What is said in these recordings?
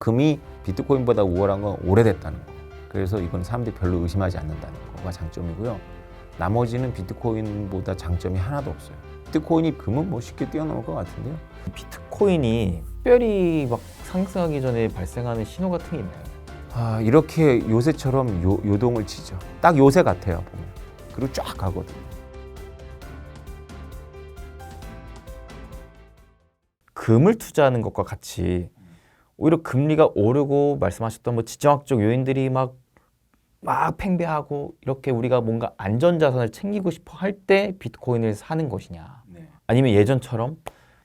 금이 비트코인보다 우월한 건 오래됐다는 거. 그래서 이건 사람들이 별로 의심하지 않는다는 거가 장점이고요. 나머지는 비트코인보다 장점이 하나도 없어요. 비트코인이 금은 뭐 쉽게 뛰어넘을 것 같은데요. 비트코인이 특별히 막 상승하기 전에 발생하는 신호 같은 게 있나요? 이렇게 요새처럼 요동을 치죠. 딱 요새 같아요, 보면. 그리고 쫙 가거든요. 금을 투자하는 것과 같이 오히려 금리가 오르고 말씀하셨던 뭐 지정학적 요인들이 막 팽배하고 이렇게 우리가 뭔가 안전자산을 챙기고 싶어 할 때 비트코인을 사는 것이냐, 아니면 예전처럼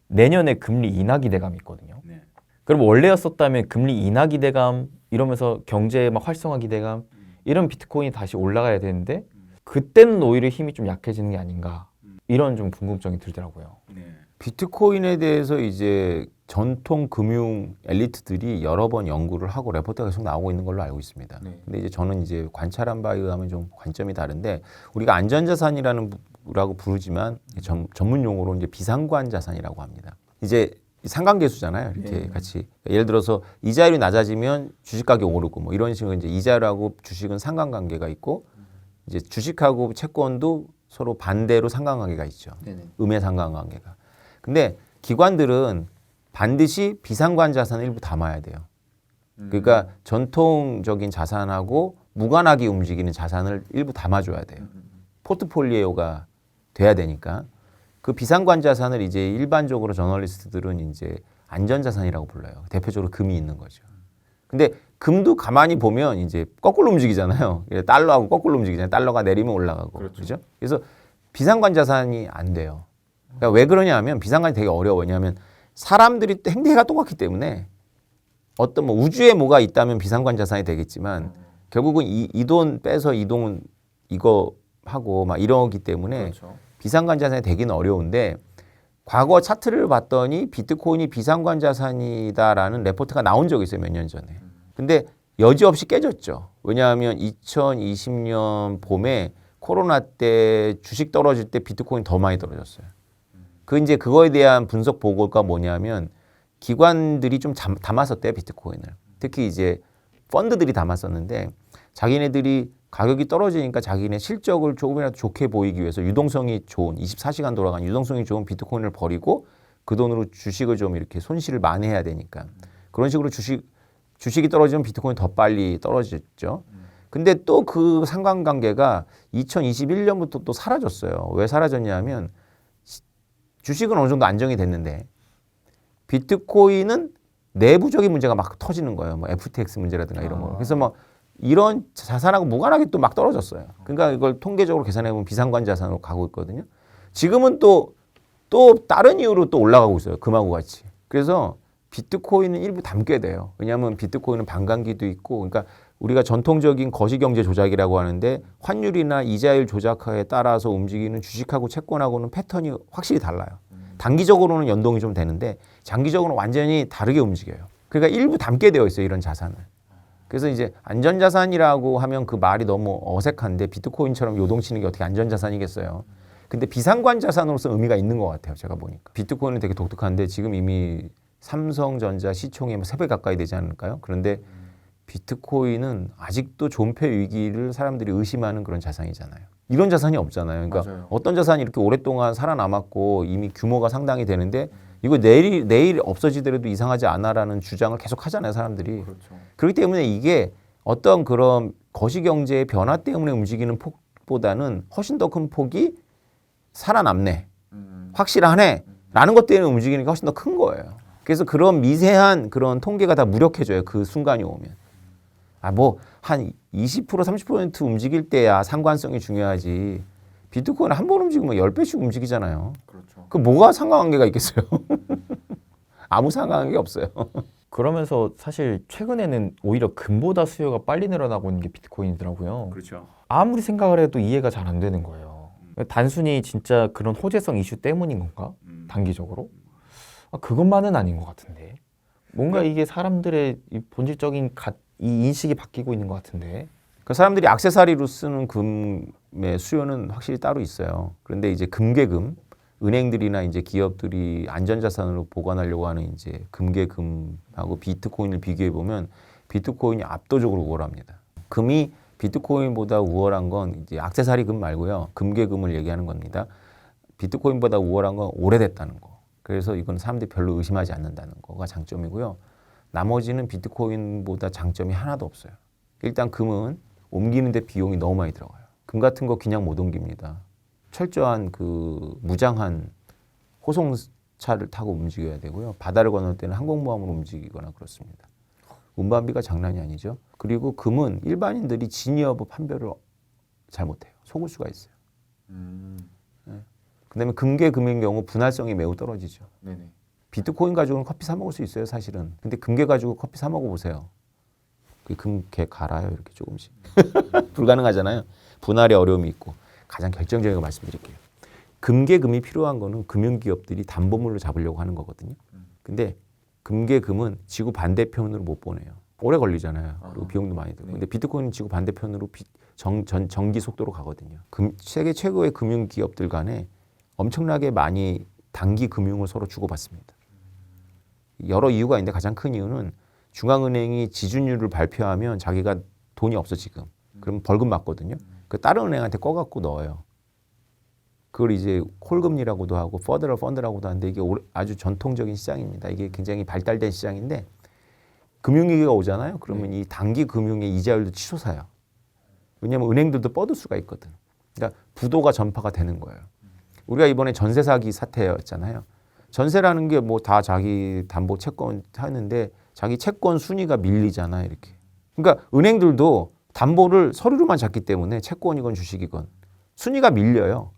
내년에 금리 인하 기대감이 있거든요. 그럼 원래였었다면 금리 인하 기대감 이러면서 경제 막 활성화 기대감 이런 비트코인이 다시 올라가야 되는데 그때는 오히려 힘이 좀 약해지는 게 아닌가, 이런 좀 궁금증이 들더라고요. 비트코인에 대해서 이제 전통 금융 엘리트들이 여러 번 연구를 하고 레포트가 계속 나오고 있는 걸로 알고 있습니다. 근데 이제 저는 이제 관찰한 바에 의하면 좀 관점이 다른데, 우리가 안전자산이라고 부르지만 전문 용어로 이제 비상관 자산이라고 합니다. 이제 상관계수잖아요. 이렇게 같이 예를 들어서 이자율이 낮아지면 주식 가격이 오르고 뭐 이런 식으로 이제 이자율하고 주식은 상관관계가 있고, 이제 주식하고 채권도 서로 반대로 상관관계가 있죠. 음의 상관관계가. 근데 기관들은 반드시 비상관 자산을 일부 담아야 돼요. 그러니까 전통적인 자산하고 무관하게 움직이는 자산을 일부 담아줘야 돼요. 포트폴리오가 돼야 되니까. 그 비상관 자산을 이제 일반적으로 저널리스트들은 이제 안전자산이라고 불러요. 대표적으로 금이 있는 거죠. 근데 금도 가만히 보면 이제 거꾸로 움직이잖아요. 달러하고 거꾸로 움직이잖아요. 달러가 내리면 올라가고. 그렇죠? 그래서 비상관 자산이 안 돼요. 그러니까 왜 그러냐 하면 비상관이 되게 어려워요. 왜냐하면 사람들이 행태가 똑같기 때문에 어떤 뭐 우주에 뭐가 있다면 비상관 자산이 되겠지만 결국은 이 돈 빼서 이 돈 이거 하고 막 이러기 때문에 비상관 자산이 되기는 어려운데, 과거 차트를 봤더니 비트코인이 비상관 자산이다라는 레포트가 나온 적이 있어요, 몇 년 전에. 근데 여지없이 깨졌죠. 왜냐하면 2020년 봄에 코로나 때 주식 떨어질 때 비트코인 더 많이 떨어졌어요. 이제 그거에 대한 분석 보고가 뭐냐면 기관들이 좀 담았었대요, 비트코인을. 특히 이제 펀드들이 담았었는데 자기네들이 가격이 떨어지니까 자기네 실적을 조금이라도 좋게 보이기 위해서 유동성이 좋은 24시간 돌아가는 유동성이 좋은 비트코인을 버리고 그 돈으로 주식을 좀 이렇게 손실을 만회해야 되니까 그런 식으로 주식이 떨어지면 비트코인이 더 빨리 떨어졌죠. 근데 또 그 상관관계가 2021년부터 또 사라졌어요. 왜 사라졌냐면 주식은 어느 정도 안정이 됐는데 비트코인은 내부적인 문제가 막 터지는 거예요. 뭐 FTX 문제라든가 이런 거. 그래서 뭐 이런 자산하고 무관하게 또 막 떨어졌어요. 그러니까 이걸 통계적으로 계산해 보면 비상관 자산으로 가고 있거든요. 지금은 또 다른 이유로 또 올라가고 있어요. 금하고 같이. 그래서 비트코인은 일부 담게 돼요. 왜냐하면 비트코인은 반감기도 있고, 그러니까 우리가 전통적인 거시경제 조작이라고 하는데 환율이나 이자율 조작에 따라서 움직이는 주식하고 채권하고는 패턴이 확실히 달라요. 단기적으로는 연동이 좀 되는데 장기적으로는 완전히 다르게 움직여요. 그러니까 일부 담게 되어 있어요, 이런 자산을. 그래서 이제 안전자산이라고 하면 그 말이 너무 어색한데 비트코인처럼 요동치는 게 어떻게 안전자산이겠어요. 근데 비상관 자산으로서 의미가 있는 것 같아요, 제가 보니까. 비트코인은 되게 독특한데 지금 이미 삼성전자 시총이 3배 가까이 되지 않을까요? 그런데 비트코인은 아직도 존폐 위기를 사람들이 의심하는 그런 자산이잖아요. 이런 자산이 없잖아요. 그러니까 맞아요. 어떤 자산이 이렇게 오랫동안 살아남았고 이미 규모가 상당히 되는데 이거 내일 없어지더라도 이상하지 않아라는 주장을 계속 하잖아요, 사람들이. 그렇죠. 그렇기 때문에 이게 어떤 그런 거시경제의 변화 때문에 움직이는 폭보다는 훨씬 더 큰 폭이 살아남네, 확실하네 라는 것 때문에 움직이는 게 훨씬 더 큰 거예요. 그래서 그런 미세한 그런 통계가 다 무력해져요, 그 순간이 오면. 뭐 한 20% 30% 움직일 때야 상관성이 중요하지. 비트코인은 한 번 움직이면 10배씩 움직이잖아요. 그렇죠. 그 뭐가 상관관계가 있겠어요? 아무 상관관계 없어요. 그러면서 사실 최근에는 오히려 금보다 수요가 빨리 늘어나고 있는 게 비트코인이더라고요. 그렇죠. 아무리 생각을 해도 이해가 잘 안 되는 거예요. 단순히 진짜 그런 호재성 이슈 때문인 건가? 단기적으로? 그것만은 아닌 것 같은데. 뭔가 이게 사람들의 이 본질적인 이 인식이 바뀌고 있는 것 같은데. 그 사람들이 액세서리로 쓰는 금의 수요는 확실히 따로 있어요. 그런데 이제 금괴금, 은행들이나 이제 기업들이 안전자산으로 보관하려고 하는 이제 금괴금하고 비트코인을 비교해 보면 비트코인이 압도적으로 우월합니다. 금이 비트코인보다 우월한 건 이제 액세서리 금 말고요. 금괴금을 얘기하는 겁니다. 비트코인보다 우월한 건 오래됐다는 거. 그래서 이건 사람들이 별로 의심하지 않는다는 거가 장점이고요. 나머지는 비트코인보다 장점이 하나도 없어요. 일단 금은 옮기는데 비용이 너무 많이 들어가요. 금 같은 거 그냥 못 옮깁니다. 철저한 그 무장한 호송차를 타고 움직여야 되고요. 바다를 건널 때는 항공모함으로 움직이거나 그렇습니다. 운반비가 장난이 아니죠. 그리고 금은 일반인들이 진위 여부 판별을 잘 못해요. 속을 수가 있어요. 네. 그다음에 금괴 금인 경우 분할성이 매우 떨어지죠. 네네. 비트코인 가지고는 커피 사 먹을 수 있어요, 사실은. 근데 금괴 가지고 커피 사 먹어 보세요. 그 금괴 갈아요, 이렇게 조금씩. 불가능하잖아요. 분할에 어려움이 있고. 가장 결정적인 거 말씀드릴게요. 금괴금이 필요한 거는 금융기업들이 담보물로 잡으려고 하는 거거든요. 근데 금괴금은 지구 반대편으로 못 보내요. 오래 걸리잖아요. 그리고 비용도 많이 들고. 근데 비트코인은 지구 반대편으로 전기 속도로 가거든요. 세계 최고의 금융기업들 간에 엄청나게 많이 단기 금융을 서로 주고받습니다. 여러 이유가 있는데 가장 큰 이유는 중앙은행이 지준율을 발표하면 자기가 돈이 없어 지금. 그럼 벌금 맞거든요. 그 다른 은행한테 꺼갖고 넣어요. 그걸 이제 콜금리라고도 하고 퍼더럴 펀드라고도 하는데 이게 아주 전통적인 시장입니다. 이게 굉장히 발달된 시장인데 금융위기가 오잖아요. 그러면 이 단기 금융의 이자율도 치솟아요. 왜냐하면 은행들도 뻗을 수가 있거든. 그러니까 부도가 전파가 되는 거예요. 우리가 이번에 전세 사기 사태였잖아요. 전세라는 게 뭐 다 자기 담보 채권 하는데 자기 채권 순위가 밀리잖아요. 이렇게. 그러니까 은행들도 담보를 서류로만 잡기 때문에 채권이건 주식이건 순위가 밀려요.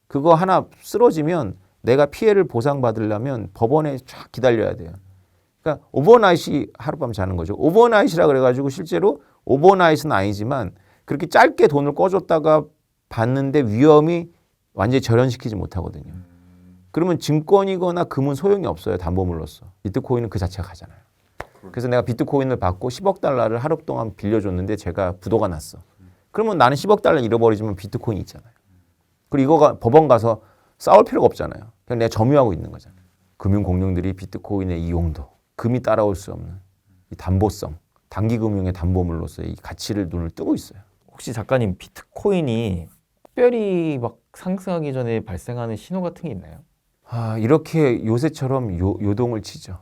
그거 하나 쓰러지면 내가 피해를 보상받으려면 법원에 쫙 기다려야 돼요. 그러니까 오버나잇이 하룻밤 자는 거죠. 오버나잇이라 그래가지고 실제로 오버나잇은 아니지만 그렇게 짧게 돈을 꺼줬다가 받는데 위험이 완전히 절연시키지 못하거든요. 그러면 증권이거나 금은 소용이 없어요. 담보물로서. 비트코인은 그 자체가 가잖아요. 그래서 내가 비트코인을 받고 10억 달러를 하루 동안 빌려줬는데 제가 부도가 났어. 그러면 나는 10억 달러 잃어버리지만 비트코인이 있잖아요. 그리고 이거가 법원 가서 싸울 필요가 없잖아요. 그냥 내가 점유하고 있는 거잖아요. 금융공룡들이 비트코인의 이용도, 금이 따라올 수 없는 이 담보성, 단기금융의 담보물로서의 이 가치를 눈을 뜨고 있어요. 혹시 작가님 비트코인이 특별히 막 상승하기 전에 발생하는 신호 같은 게 있나요? 이렇게 요새처럼 요동을 치죠.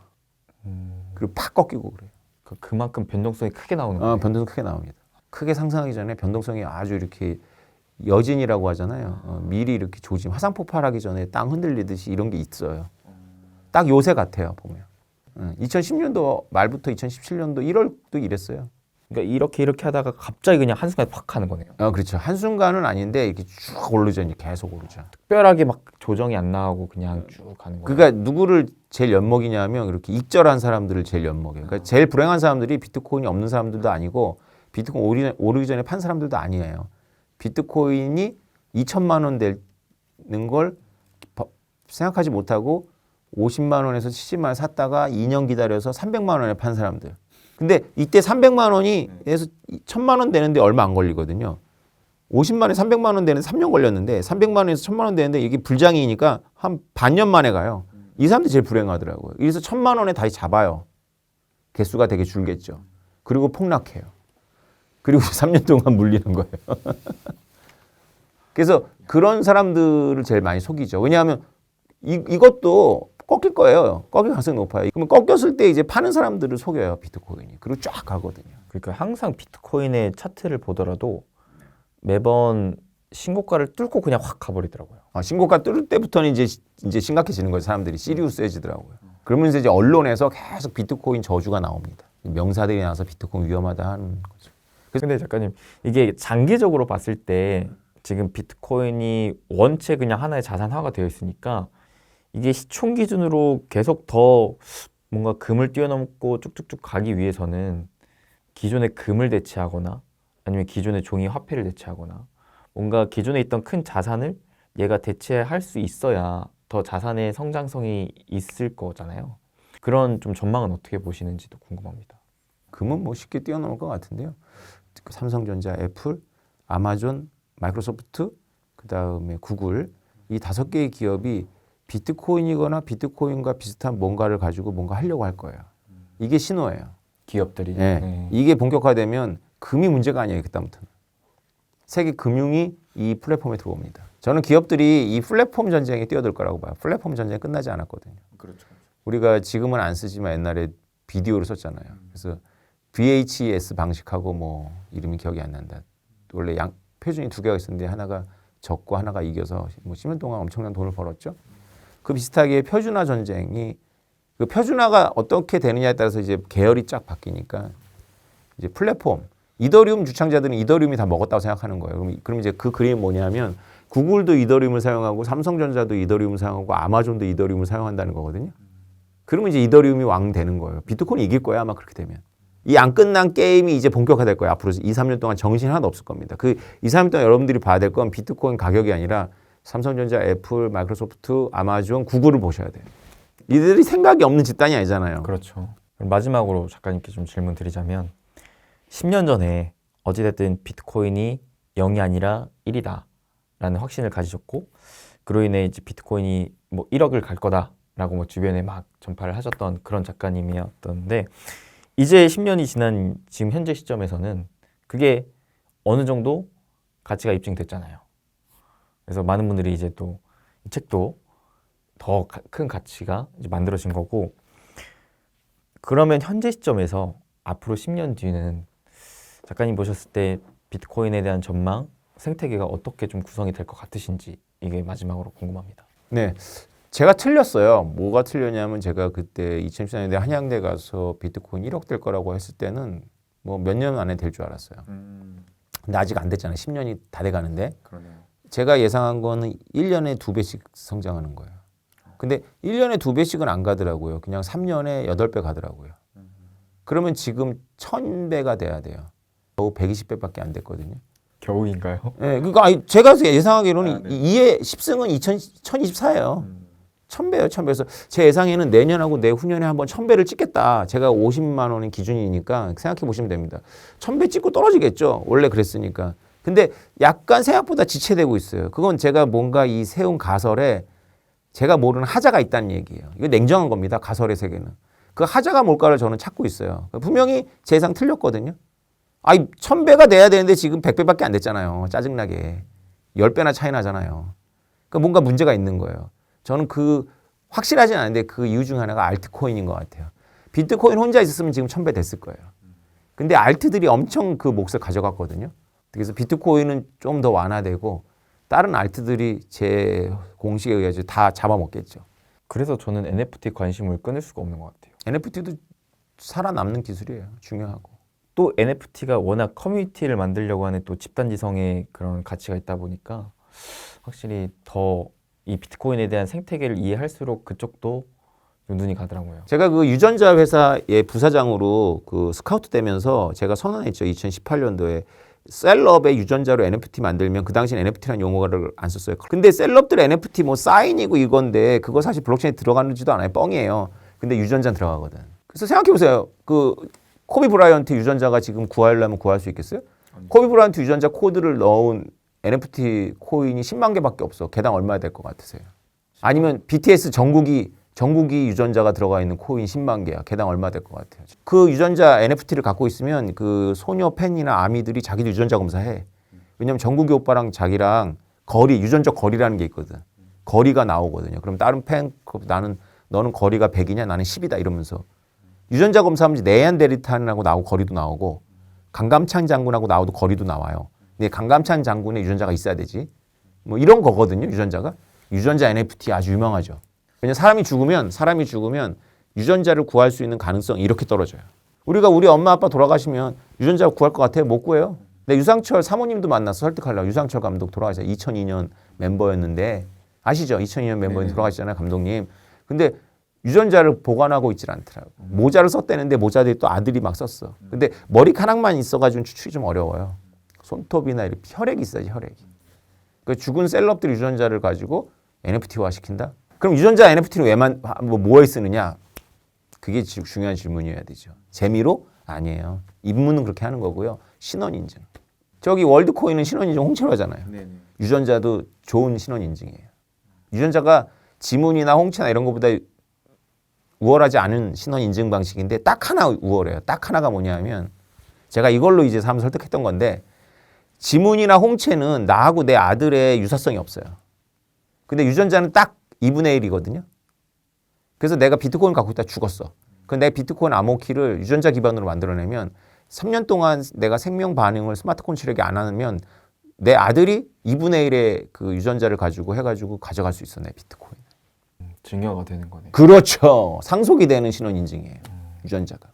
그리고 팍 꺾이고 그래요. 그만큼 변동성이 크게 나오는 거예요. 변동성 크게 나옵니다. 크게 상승하기 전에 변동성이 아주 이렇게 여진이라고 하잖아요. 미리 이렇게 조짐, 화산 폭발하기 전에 땅 흔들리듯이 이런 게 있어요. 딱 요새 같아요, 보면. 2010년도 말부터 2017년도 1월도 이랬어요. 그러니까 이렇게 하다가 갑자기 그냥 한순간에 팍 하는 거네요. 그렇죠. 한순간은 아닌데 이렇게 쭉 오르죠. 이제 계속 오르죠. 특별하게 막 조정이 안 나오고 그냥 쭉 가는 거예요. 그러니까 누구를 제일 엿먹이냐면 이렇게 익절한 사람들을 제일 엿먹여요. 그러니까 제일 불행한 사람들이 비트코인이 없는 사람들도 아니고 비트코인 오르기 전에 판 사람들도 아니에요. 비트코인이 2천만 원 되는 걸 생각하지 못하고 50만 원에서 70만 원 샀다가 2년 기다려서 300만 원에 판 사람들. 근데 이때 300만 원이 해서 1000만 원 되는데 얼마 안 걸리거든요. 50만에 300만 원 되는데 3년 걸렸는데 300만 원에서 1000만 원 되는데 이게 불장이니까 한 반년 만에 가요. 이 사람들이 제일 불행하더라고요. 그래서 1000만 원에 다시 잡아요. 개수가 되게 줄겠죠. 그리고 폭락해요. 그리고 3년 동안 물리는 거예요. 그래서 그런 사람들을 제일 많이 속이죠. 왜냐하면 이것도 꺾일 거예요. 꺾일 가능성이 높아요. 그러면 꺾였을 때 이제 파는 사람들을 속여요. 비트코인이. 그리고 쫙 가거든요. 그러니까 항상 비트코인의 차트를 보더라도 매번 신고가를 뚫고 그냥 확 가버리더라고요. 신고가 뚫을 때부터는 이제 심각해지는 거예요. 사람들이 시리우스해지더라고요. 그러면서 이제 언론에서 계속 비트코인 저주가 나옵니다. 명사들이 나와서 비트코인 위험하다 하는 거죠. 근데 작가님 이게 장기적으로 봤을 때 지금 비트코인이 원체 그냥 하나의 자산화가 되어 있으니까 이게 시총 기준으로 계속 더 뭔가 금을 뛰어넘고 쭉쭉쭉 가기 위해서는 기존의 금을 대체하거나 아니면 기존의 종이 화폐를 대체하거나 뭔가 기존에 있던 큰 자산을 얘가 대체할 수 있어야 더 자산의 성장성이 있을 거잖아요. 그런 좀 전망은 어떻게 보시는지도 궁금합니다. 금은 뭐 쉽게 뛰어넘을 것 같은데요. 삼성전자, 애플, 아마존, 마이크로소프트, 그다음에 구글 이 5개의 기업이 비트코인이거나 비트코인과 비슷한 뭔가를 가지고 뭔가 하려고 할 거예요. 이게 신호예요. 기업들이. 네. 이게 본격화되면 금이 문제가 아니에요. 그다음부터는. 세계 금융이 이 플랫폼에 들어옵니다. 저는 기업들이 이 플랫폼 전쟁에 뛰어들 거라고 봐요. 플랫폼 전쟁이 끝나지 않았거든요. 그렇죠. 우리가 지금은 안 쓰지만 옛날에 비디오를 썼잖아요. 그래서 VHS 방식하고 뭐 이름이 기억이 안 난다. 원래 표준이 두 개가 있었는데 하나가 졌고 하나가 이겨서 뭐 10년 동안 엄청난 돈을 벌었죠. 그 비슷하게 표준화 전쟁이 그 표준화가 어떻게 되느냐에 따라서 이제 계열이 쫙 바뀌니까 이제 플랫폼 이더리움 주창자들은 이더리움이 다 먹었다고 생각하는 거예요. 그럼 이제 그 그림이 뭐냐면 구글도 이더리움을 사용하고 삼성전자도 이더리움을 사용하고 아마존도 이더리움을 사용한다는 거거든요. 그러면 이제 이더리움이 왕 되는 거예요. 비트코인이 이길 거야 아마 그렇게 되면. 이 안 끝난 게임이 이제 본격화될 거예요. 앞으로 2, 3년 동안 정신 하나도 없을 겁니다. 그 2, 3년 동안 여러분들이 봐야 될 건 비트코인 가격이 아니라 삼성전자, 애플, 마이크로소프트, 아마존, 구글을 보셔야 돼요. 이들이 생각이 없는 집단이 아니잖아요. 그렇죠. 그럼 마지막으로 작가님께 좀 질문 드리자면 10년 전에 어찌됐든 비트코인이 0이 아니라 1이다 라는 확신을 가지셨고 그로 인해 이제 비트코인이 뭐 1억을 갈 거다라고 뭐 주변에 막 전파를 하셨던 그런 작가님이었던데 이제 10년이 지난 지금 현재 시점에서는 그게 어느 정도 가치가 입증됐잖아요. 그래서 많은 분들이 이제 또 이 책도 더 큰 가치가 이제 만들어진 거고 그러면 현재 시점에서 앞으로 10년 뒤는 작가님 보셨을 때 비트코인에 대한 전망, 생태계가 어떻게 좀 구성이 될 것 같으신지 이게 마지막으로 궁금합니다. 네, 제가 틀렸어요. 뭐가 틀렸냐면 제가 그때 2014년에 한양대 가서 비트코인 1억 될 거라고 했을 때는 뭐 몇 년 안에 될 줄 알았어요. 근데 아직 안 됐잖아요. 10년이 다 돼가는데 그러네요. 제가 예상한 거는 1년에 2배씩 성장하는 거예요. 근데 1년에 2배씩은 안 가더라고요. 그냥 3년에 8배 가더라고요. 그러면 지금 1000배가 돼야 돼요. 겨우 120배밖에 안 됐거든요. 겨우인가요? 네, 그러니까 제가 예상하기로는 네. 2의 10승은 1024예요. 1000배예요, 1000배. 그래서 제 예상에는 내년하고 내후년에 한번 1000배를 찍겠다. 제가 50만 원이 기준이니까 생각해 보시면 됩니다. 1000배 찍고 떨어지겠죠. 원래 그랬으니까. 근데 약간 생각보다 지체되고 있어요. 그건 제가 뭔가 이 세운 가설에 제가 모르는 하자가 있다는 얘기예요. 이거 냉정한 겁니다. 가설의 세계는. 그 하자가 뭘까를 저는 찾고 있어요. 분명히 제 예상 틀렸거든요. 아니 1000배가 돼야 되는데 지금 100배밖에 안 됐잖아요. 짜증나게. 10배나 차이 나잖아요. 그러니까 뭔가 문제가 있는 거예요. 저는 그 확실하진 않은데 그 이유 중 하나가 알트코인인 것 같아요. 비트코인 혼자 있었으면 지금 1000배 됐을 거예요. 근데 알트들이 엄청 그 몫을 가져갔거든요. 그래서 비트코인은 좀 더 완화되고 다른 알트들이 제 공식에 의해서 다 잡아먹겠죠. 그래서 저는 NFT 관심을 끊을 수가 없는 것 같아요. NFT도 살아남는 기술이에요. 중요하고. 또 NFT가 워낙 커뮤니티를 만들려고 하는 또 집단지성의 그런 가치가 있다 보니까 확실히 더 이 비트코인에 대한 생태계를 이해할수록 그쪽도 눈이 가더라고요. 제가 그 유전자 회사의 부사장으로 그 스카우트 되면서 제가 선언했죠. 2018년도에 셀럽의 유전자로 NFT 만들면 그 당시엔 NFT라는 용어를 안 썼어요. 근데 셀럽들 NFT 뭐 사인이고 이건데 그거 사실 블록체인에 들어가는지도 않아요. 뻥이에요. 근데 유전자 들어가거든. 그래서 생각해 보세요. 그 코비 브라이언트 유전자가 지금 구하려면 구할 수 있겠어요? 코비 브라이언트 유전자 코드를 넣은 NFT 코인이 10만 개밖에 없어. 개당 얼마 될 것 같으세요? 아니면 BTS 정국이 유전자가 들어가 있는 코인 10만 개야. 개당 얼마 될 것 같아요? 그 유전자 NFT를 갖고 있으면 그 소녀 팬이나 아미들이 자기도 유전자 검사해. 왜냐면 정국이 오빠랑 자기랑 유전적 거리라는 게 있거든. 거리가 나오거든요. 그럼 다른 팬, 너는 거리가 100이냐? 나는 10이다. 이러면서. 유전자 검사하면 내한 데리탄하고 나오고 거리도 나오고 강감찬 장군하고 나오도 거리도 나와요. 근데 강감찬 장군의 유전자가 있어야 되지. 뭐 이런 거거든요. 유전자가. 유전자 NFT 아주 유명하죠. 왜냐면 사람이 죽으면 유전자를 구할 수 있는 가능성이 이렇게 떨어져요. 우리 엄마 아빠 돌아가시면 유전자 구할 것 같아요? 못 구해요. 근데 유상철 사모님도 만나서 설득하려고. 유상철 감독 돌아가셨어요. 2002년 멤버였는데 아시죠? 2002년 멤버인 돌아가시잖아요. 감독님. 근데 유전자를 보관하고 있질 않더라고요. 모자를 썼대는데 모자들이 또 아들이 막 썼어. 근데 머리카락만 있어가지고 추출이 좀 어려워요. 손톱이나 이렇게 혈액이 있어야지, 혈액이. 그 죽은 셀럽들 유전자를 가지고 NFT화 시킨다? 그럼 유전자 NFT는 뭐에 쓰느냐? 그게 중요한 질문이어야 되죠. 재미로? 아니에요. 입문은 그렇게 하는 거고요. 신원인증. 저기 월드코인은 신원인증 홍채로 하잖아요. 유전자도 좋은 신원인증이에요. 유전자가 지문이나 홍채나 이런 것보다 우월하지 않은 신원 인증 방식인데 딱 하나 우월해요. 딱 하나가 뭐냐면 제가 이걸로 이제 사람 설득했던 건데 지문이나 홍채는 나하고 내 아들의 유사성이 없어요. 근데 유전자는 딱 2분의 1이거든요. 그래서 내가 비트코인 갖고 있다 죽었어. 근데 내 비트코인 암호키를 유전자 기반으로 만들어내면 3년 동안 내가 생명 반응을 스마트폰 치료기 안 하면 내 아들이 2분의 1의 그 유전자를 가지고 해가지고 가져갈 수 있어, 내 비트코인. 증여가 되는 거네. 그렇죠. 상속이 되는 신원 인증이에요. 유전자가.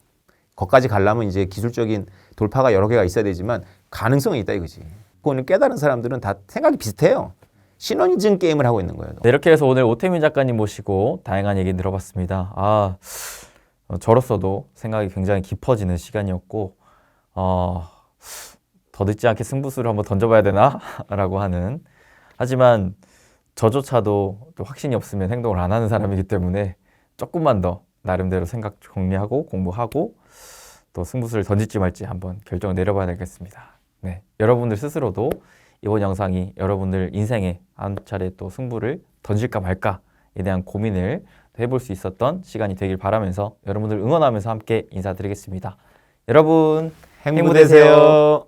거기까지 가려면 이제 기술적인 돌파가 여러 개가 있어야 되지만 가능성이 있다 이거지. 그거는 깨달은 사람들은 다 생각이 비슷해요. 신원 인증 게임을 하고 있는 거예요. 네, 이렇게 해서 오늘 오태민 작가님 모시고 다양한 얘기 들어봤습니다. 저로서도 생각이 굉장히 깊어지는 시간이었고 더 늦지 않게 승부수를 한번 던져봐야 되나? 라고 하는, 하지만 저조차도 또 확신이 없으면 행동을 안 하는 사람이기 때문에 조금만 더 나름대로 생각 정리하고 공부하고 또 승부수를 던질지 말지 한번 결정을 내려봐야 되겠습니다. 네, 여러분들 스스로도 이번 영상이 여러분들 인생에 한 차례 또 승부를 던질까 말까에 대한 고민을 해볼 수 있었던 시간이 되길 바라면서 여러분들 응원하면서 함께 인사드리겠습니다. 여러분 행복 되세요.